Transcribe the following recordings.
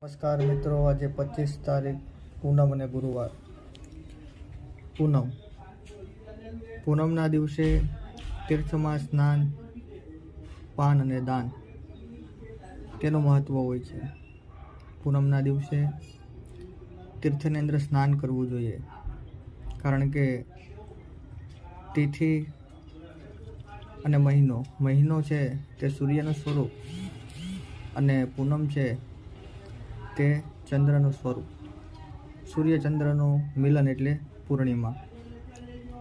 નમસ્કાર મિત્રો, આજે 25 તારીખ પૂનમ અને ગુરુવાર. પૂનમના દિવસે તીર્થમાં સ્નાન, પાન અને દાન તેનું મહત્વ હોય છે. પૂનમના દિવસે તીર્થની અંદર સ્નાન કરવું જોઈએ, કારણ કે તિથિ અને મહિનો છે તે સૂર્યનું સ્વરૂપ, અને પૂનમ છે તે ચંદ્રનું સ્વરૂપ. સૂર્ય ચંદ્રનું મિલન એટલે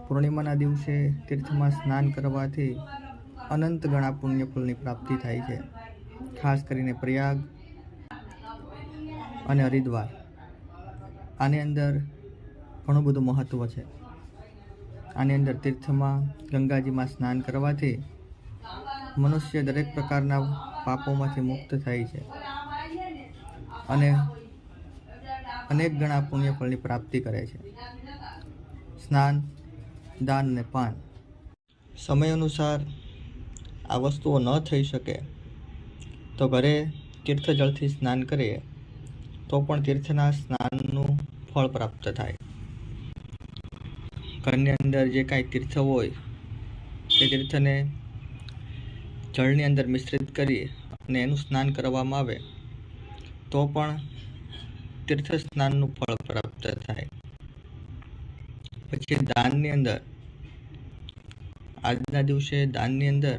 પૂર્ણિમાના દિવસે તીર્થમાં સ્નાન કરવાથી અનંત ગણા પુણ્યફળની પ્રાપ્તિ થાય છે. ખાસ કરીને પ્રયાગ અને હરિદ્વાર, આની અંદર ઘણું બધું મહત્વ છે. આની અંદર તીર્થમાં ગંગાજીમાં સ્નાન કરવાથી મનુષ્ય દરેક પ્રકારના પાપોમાંથી મુક્ત થાય છે અને અનેક ગણા પુણ્યફળની પ્રાપ્તિ કરે છે. સ્નાન, દાન અને પાન, સમય અનુસાર આ વસ્તુઓ ન થઈ શકે તો ઘરે તીર્થજળથી સ્નાન કરીએ તો પણ તીર્થના સ્નાનનું ફળ પ્રાપ્ત થાય. ઘરની અંદર જે કાંઈ તીર્થ હોય તે તીર્થને જળની અંદર મિશ્રિત કરી અને એનું સ્નાન કરવામાં આવે તો પણ તીર્થ સ્નાનનું ફળ પ્રાપ્ત થાય. પછી દાનની અંદર, આજના દિવસે દાનની અંદર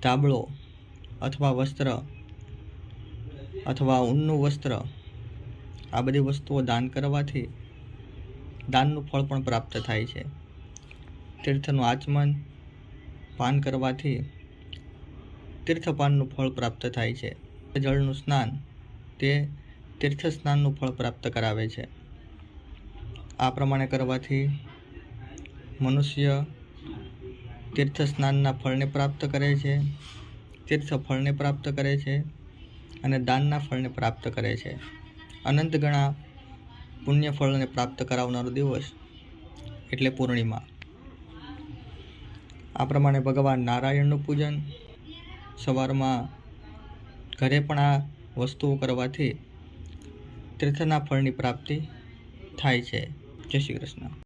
તાંબળો અથવા વસ્ત્ર અથવા ઊનનું વસ્ત્ર, આ બધી વસ્તુઓ દાન કરવાથી દાનનું ફળ પણ પ્રાપ્ત થાય છે. તીર્થનું આચમન, પાન કરવાથી તીર્થપાનનું ફળ પ્રાપ્ત થાય છે. જળનું સ્નાન તે તીર્થ સ્નાનનું ફળ પ્રાપ્ત કરાવે છે. આ પ્રમાણે કરવાથી મનુષ્ય તીર્થ સ્નાનના ફળને પ્રાપ્ત કરે છે, તીર્થ ફળને પ્રાપ્ત કરે છે અને દાનના ફળને પ્રાપ્ત કરે છે. અનંત ગણા પુણ્ય ફળને પ્રાપ્ત કરાવનારો દિવસ એટલે પૂર્ણિમા. આ પ્રમાણે ભગવાન નારાયણનું પૂજન સવારમાં ઘરે પણ આ વસ્તુઓ કરવાથી તીર્થના ફળની પ્રાપ્તિ થાય છે. જય શ્રી કૃષ્ણ.